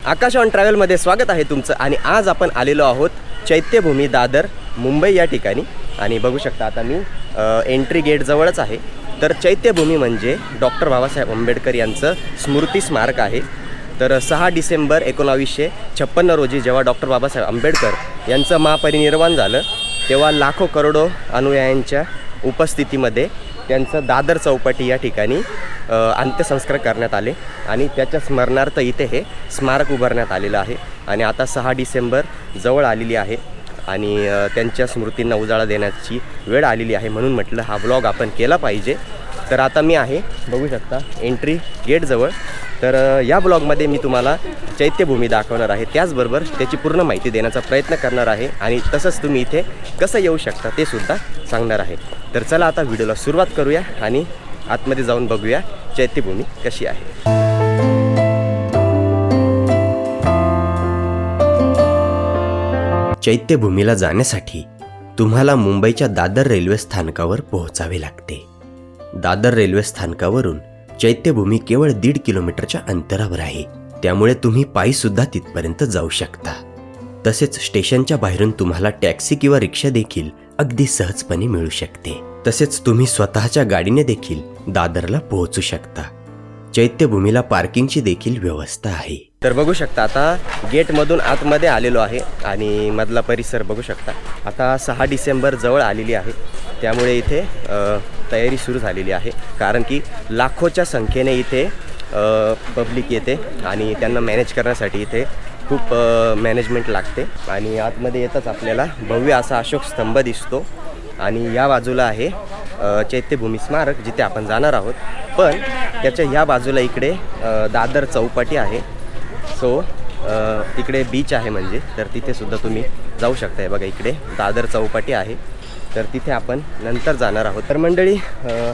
आकाश on ट्रॅव्हलमध्ये स्वागत आहे तुमचं. आणि आज आपण आलेलो आहोत चैत्यभूमी दादर मुंबई या ठिकाणी. आणि बघू शकता आता मी एंट्री गेटजवळच आहे. तर चैत्यभूमी म्हणजे डॉक्टर बाबासाहेब आंबेडकर यांचं स्मृती स्मारक आहे. तर 6 डिसेंबर 1956 रोजी जेव्हा डॉक्टर बाबासाहेब आंबेडकर यांचं महापरिनिर्वाण झालं तेव्हा लाखो करोडो अनुयायांच्या उपस्थितीमध्ये त्यांचं दादर चौपाटी या ठिकाणी अंत्यसंस्कार करण्यात आले आणि त्याच्या स्मरणार्थ इथे हे स्मारक उभारण्यात आलेलं आहे. आणि आता 6 डिसेंबर जवळ आलेली आहे आणि त्यांच्या स्मृतींना उजाळा देण्याची वेळ आलेली आहे, म्हणून म्हटलं हा व्लॉग आपण केला पाहिजे. तर आता मी आहे बघू शकता एंट्री गेटजवळ. तर या ब्लॉगमध्ये मी तुम्हाला चैत्यभूमी दाखवणार आहे, त्याचबरोबर त्याची पूर्ण माहिती देण्याचा प्रयत्न करणार आहे आणि तसंच तुम्ही इथे कसं येऊ शकता ते सुद्धा सांगणार आहे. तर चला आता व्हिडिओला सुरुवात करूया आणि आतमध्ये जाऊन बघूया चैत्यभूमी कशी आहे. चैत्यभूमीला जाण्यासाठी तुम्हाला मुंबईच्या दादर रेल्वे स्थानकावर पोहोचावे लागते. दादर रेल्वे स्थानकावरून चैत्यभूमी केवळ 1.5 किलोमीटरच्या अंतरावर आहे, त्यामुळे तुम्ही पायी सुद्धा तिथपर्यंत जाऊ शकता. तसेच स्टेशनच्या बाहेरून तुम्हाला टॅक्सी किंवा रिक्षा देखील अगदी सहजपणे मिळू शकते. तसेच तुम्ही स्वतःच्या गाडीने देखील दादरला पोहोचू शकता. चैत्यभूमीला पार्किंगची देखील व्यवस्था आहे. तर बघू शकता आता गेटमधून आतमध्ये आलेलो आहे आणि मधला परिसर बघू शकता. आता 6 डिसेंबर जवळ आलेली आहे, त्यामुळे इथे तयारी सुरू झालेली आहे. कारण की लाखोच्या संख्येने इथे पब्लिक येते आणि त्यांना मॅनेज करण्यासाठी इथे खूप मॅनेजमेंट लागते. आणि आतमध्ये येतच आपल्याला भव्य असा अशोक स्तंभ दिसतो आणि या बाजूला आहे चैत्यभूमी स्मारक जिथे आपण जाणार आहोत. पण त्याच्या ह्या बाजूला इकडे दादर चौपाटी आहे. सो तिकडे बीच आहे म्हणजे, तर तिथे सुद्धा तुम्ही जाऊ शकता. बघा इकडे दादर चौपाटी आहे, तर तिथे आपण नंतर जाणार आहोत. तर मंडळी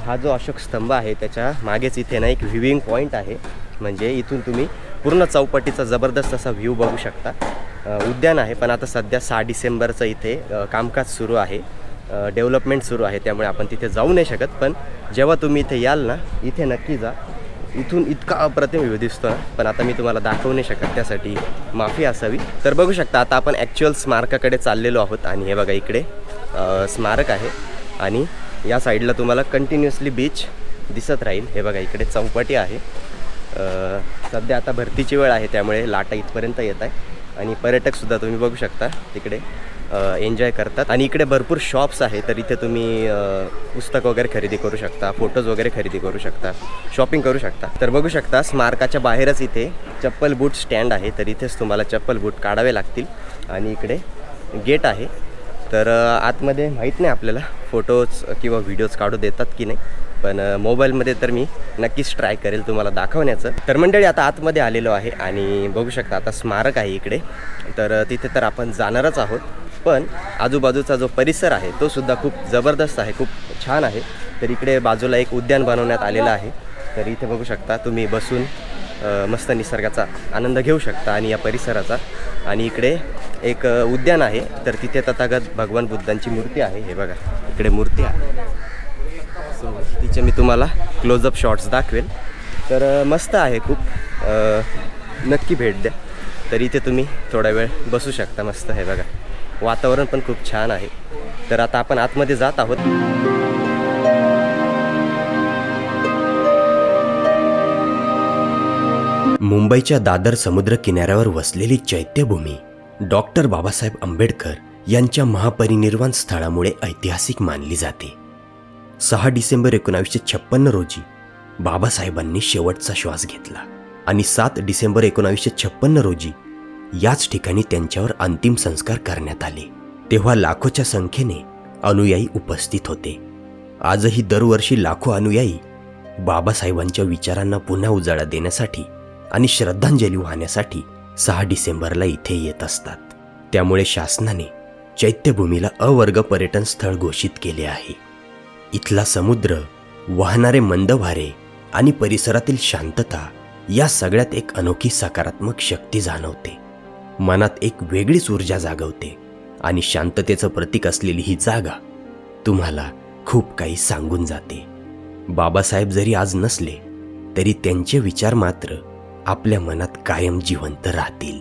हा जो अशोक स्तंभ आहे त्याच्या मागेच इथे ना एक व्ह्यूइंग पॉईंट आहे, म्हणजे इथून तुम्ही पूर्ण चौपाटीचा जबरदस्त असा व्ह्यू बघू शकता. उद्यान आहे, पण आता सध्या 6 डिसेंबरचं इथे कामकाज सुरू आहे, डेव्हलपमेंट सुरू आहे, त्यामुळे आपण तिथे जाऊ नाही शकत. पण जेव्हा तुम्ही इथे याल ना इथे नक्की जा. इथून इतका अप्रतिम व्ह्यू दिसतो ना, पण आता मी तुम्हाला दाखवू नाही शकत, त्यासाठी माफी असावी. तर बघू शकता आता आपण ॲक्च्युअल स्मारकाकडे चाललेलो आहोत. आणि हे बघा इकडे स्मारक आहे आणि या साईडला तुम्हाला कंटिन्युअसली बीच दिसत राहील. हे बघा इकडे चौपाटी आहे. सध्या आता भरतीची वेळ आहे, त्यामुळे लाटा इथपर्यंत येत आहे आणि पर्यटकसुद्धा तुम्ही बघू शकता तिकडे एन्जॉय करतात. आणि इकडे भरपूर शॉप्स आहे, तर इथे तुम्ही पुस्तक वगैरे खरेदी करू शकता, फोटोज वगैरे खरेदी करू शकता, शॉपिंग करू शकता. तर बघू शकता स्मारकाच्या बाहेरच इथे चप्पल बूट स्टँड आहे, तर इथेच तुम्हाला चप्पल बूट काढावे लागतील. आणि इकडे गेट आहे. तर आतमध्ये माहीत नाही आपल्याला फोटोज किंवा व्हिडिओज काढू देतात की नाही, पण मोबाईलमध्ये तर मी नक्कीच ट्राय करेल तुम्हाला दाखवण्याचं. तर मंडळी आता आतमध्ये आलेलो आहे आणि बघू शकता आता स्मारक आहे इकडे, तर तिथे तर आपण जाणारच आहोत. पण आजूबाजूचा जो परिसर आहे तो सुद्धा खूप जबरदस्त आहे, खूप छान आहे. तर इकडे बाजूला एक उद्यान बनवण्यात आलेलं आहे, तर इथे बघू शकता तुम्ही बसून मस्त निसर्गाचा आनंद घेऊ शकता आणि या परिसराचा. आणि इकडे एक उद्यान आहे, तर तिथे तथागत भगवान बुद्धांची मूर्ती आहे. हे बघा इकडे मूर्ती आहे, सो तिचे मी तुम्हाला क्लोजअप शॉट्स दाखवेल. तर मस्त आहे खूप, नक्की भेट द्या. तर इथे तुम्ही थोडा वेळ बसू शकता मस्त. हे बघा वातावरण पण खूप छान आहे. तर आता आपण आतमध्ये जात आहोत. मुंबईच्या दादर समुद्र किनाऱ्यावर वसलेली चैत्यभूमी डॉक्टर बाबासाहेब आंबेडकर यांच्या महापरिनिर्वाण स्थळामुळे ऐतिहासिक मानली जाते. 6 डिसेंबर 1956 रोजी बाबासाहेबांनी शेवटचा श्वास घेतला आणि 7 डिसेंबर 1956 रोजी याच ठिकाणी त्यांच्यावर अंतिम संस्कार करण्यात आले. तेव्हा लाखोच्या संख्येने अनुयायी उपस्थित होते. आजही दरवर्षी लाखो अनुयायी बाबासाहेबांच्या विचारांना पुन्हा उजाळा देण्यासाठी आणि श्रद्धांजली वाहण्यासाठी 6 डिसेंबरला इथे येत असतात. त्यामुळे शासनाने चैत्यभूमीला अवर्ग पर्यटन स्थळ घोषित केले आहे. इथला समुद्र, वाहणारे मंद वारे आणि परिसरातील शांतता या सगळ्यात एक अनोखी सकारात्मक शक्ती जाणवते. मनात एक वेगळीच ऊर्जा जागवते आणि शांततेचं प्रतीक असलेली ही जागा तुम्हाला खूप काही सांगून जाते. बाबासाहेब जरी आज नसले तरी त्यांचे विचार मात्र आपल्या मनात कायम जिवंत राहतील.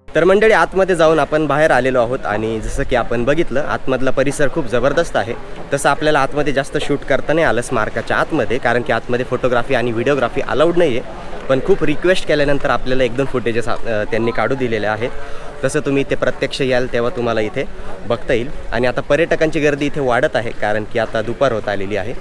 तर मंडळी, आतमध्ये जाऊन आपण बाहेर आलेलो आहोत आणि जसं की आपण बघितलं आतमधला परिसर खूप जबरदस्त आहे. तसं आपल्याला आतमध्ये जास्त शूट करता नाही आलं स्मारकाच्या आतमध्ये, कारण की आतमध्ये फोटोग्राफी आणि व्हिडिओग्राफी अलाउड नाही आहे. पण खूप रिक्वेस्ट केल्यानंतर आपल्याला 1-2 फुटेजेस त्यांनी काढू दिलेले आहेत. तसं तुम्ही इथे प्रत्यक्ष याल तेव्हा तुम्हाला इथे बघता येईल. आणि आता पर्यटकांची गर्दी इथे वाढत आहे, कारण की आता दुपार होत आलेली आहे.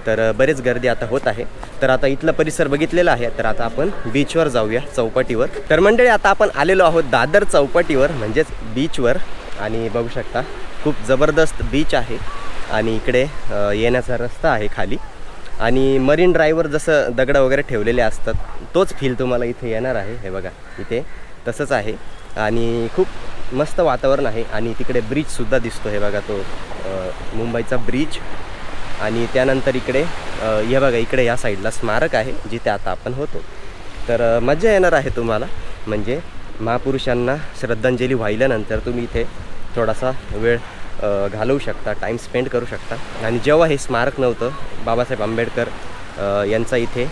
तर बरेच गर्दी आता होत आहे. तर आता इथला परिसर बघितलेला आहे. तर आता आपण बीचवर जाऊया, चौपाटीवर. तर मंडळी, आता आपण आलेलो आहोत दादर चौपाटीवर, म्हणजेच बीचवर. आणि बघू शकता खूप जबरदस्त बीच आहे आणि इकडे येण्याचा रस्ता आहे खाली. आणि मरीन ड्राईव्हवर जसं दगडं वगैरे ठेवलेले असतात तोच फील तुम्हाला इथे येणार आहे. हे बघा, इथे तसंच आहे आणि खूप मस्त वातावरण आहे. आणि तिकडे ब्रिजसुद्धा दिसतो. हे बघा, तो मुंबईचा ब्रिज. आणि त्यानंतर इकडे हे बघा, इकडे या साईडला स्मारक आहे जिथे आता आपण होतो. तर मजा येणार आहे तुम्हाला. म्हणजे महापुरुषांना श्रद्धांजली वाहिल्यानंतर तुम्ही इथे थोडासा वेळ घालवू शकता, टाईम स्पेंड करू शकता. आणि जेव्हा हे स्मारक नव्हतं, बाबासाहेब आंबेडकर यांचा इथे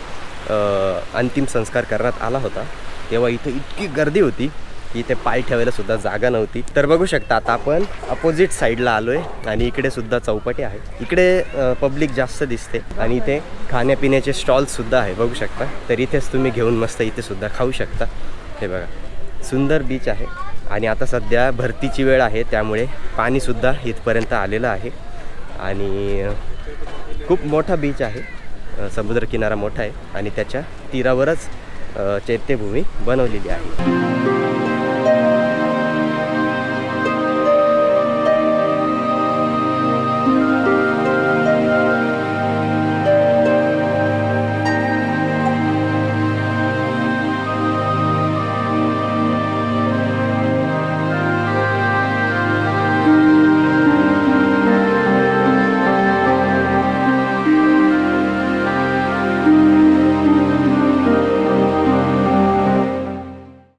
अंतिम संस्कार करण्यात आला होता, तेव्हा इथे इतकी गर्दी होती की इथे पाय ठेवायला सुद्धा जागा नव्हती. तर बघू शकता आता आपण अपोजिट साईडला आलो आहे आणि इकडे सुद्धा चौपाटी आहे. इकडे पब्लिक जास्त दिसते आणि इथे खाण्यापिण्याचे स्टॉल्ससुद्धा आहे, बघू शकता. तर इथेच तुम्ही घेऊन मस्त इथे सुद्धा खाऊ शकता. हे बघा, सुंदर बीच आहे. आणि आता सध्या भरतीची वेळ आहे, त्यामुळे पाणीसुद्धा इथपर्यंत आलेलं आहे. आणि खूप मोठा बीच आहे, समुद्रकिनारा मोठा आहे आणि त्याच्या तीरावरच चैत्यभूमी बनवलेली आहे.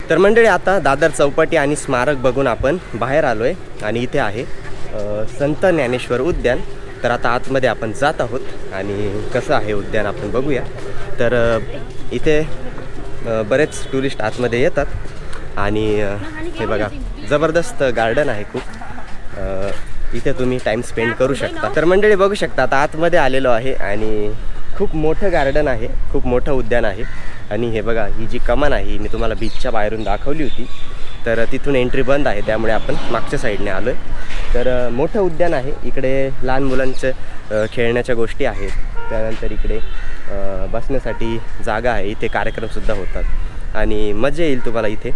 तर मंडळी, आता दादर चौपाटी आणि स्मारक बघून आपण बाहेर आलो आहे आणि इथे आहे संत ज्ञानेश्वर उद्यान. तर आता आतमध्ये आपण जात आहोत आणि कसं आहे उद्यान आपण बघूया. तर इथे बरेच टुरिस्ट आतमध्ये येतात आणि हे बघा, जबरदस्त गार्डन आहे खूप. इथे तुम्ही टाईम स्पेंड करू शकता. तर मंडळी बघू शकता आता आतमध्ये आलेलो आहे आणि खूप मोठं गार्डन आहे, खूप मोठं उद्यान आहे. आणि हे बघा, ही जी कमान आहे मी तुम्हाला बीचच्या बाहेरून दाखवली होती, तर तिथून एंट्री बंद आहे, त्यामुळे आपण मागच्या साईडने आलो आहे. तर मोठं उद्यान आहे. इकडे लहान मुलांचं खेळण्याच्या गोष्टी आहेत. त्यानंतर इकडे बसण्यासाठी जागा आहे. इथे कार्यक्रमसुद्धा होतात आणि मजा येईल तुम्हाला इथे.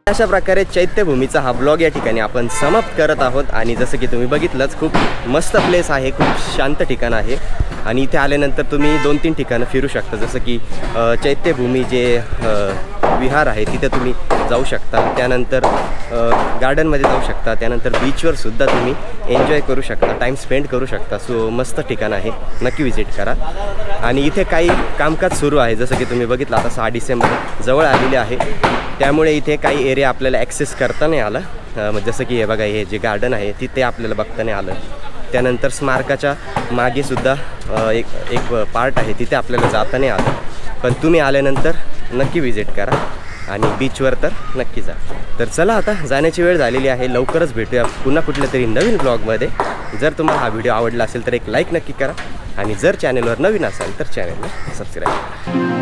अशा प्रकारे चैत्यभूमीचा हा ब्लॉग या ठिकाणी आपण समाप्त करत आहोत. आणि जसं की तुम्ही बघितलंच, खूप मस्त प्लेस आहे, खूप शांत ठिकाण आहे. आणि इथे आल्यानंतर तुम्ही 2-3 ठिकाणं फिरू शकता. जसं की चैत्यभूमी जे विहार आहे तिथे तुम्ही जाऊ शकता. त्यानंतर गार्डनमध्ये जाऊ शकता. त्यानंतर बीचवर सुद्धा तुम्ही एन्जॉय करू शकता, टाईम स्पेंड करू शकता. सो मस्त ठिकाण आहे, नक्की विजिट करा. आणि इथे काही कामकाज सुरू आहे, जसं की तुम्ही बघितलं आता 6 डिसेंबर जवळ आलेले आहे, त्यामुळे इथे काही एरिया आपल्याला ॲक्सेस करता नाही आला. जसं की हे बघा, हे जे गार्डन आहे तिथे आपल्याला बघता नाही आलं. त्यानंतर स्मारकाच्या मागेसुद्धा एक पार्ट आहे, तिथे आपल्याला जाता नाही आलं. पण तुम्ही आल्यानंतर नक्की विजिट करा आणि बीचवर तर नक्की जा. तर चला, आता जाण्याची वेळ झालेली आहे. लवकरच भेटूया पुन्हा कुठल्या तरी नवीन ब्लॉगमध्ये. जर तुम्हाला हा व्हिडिओ आवडला असेल तर एक लाईक नक्की करा आणि जर चॅनलवर नवीन असाल तर चॅनलला सबस्क्राईब करा.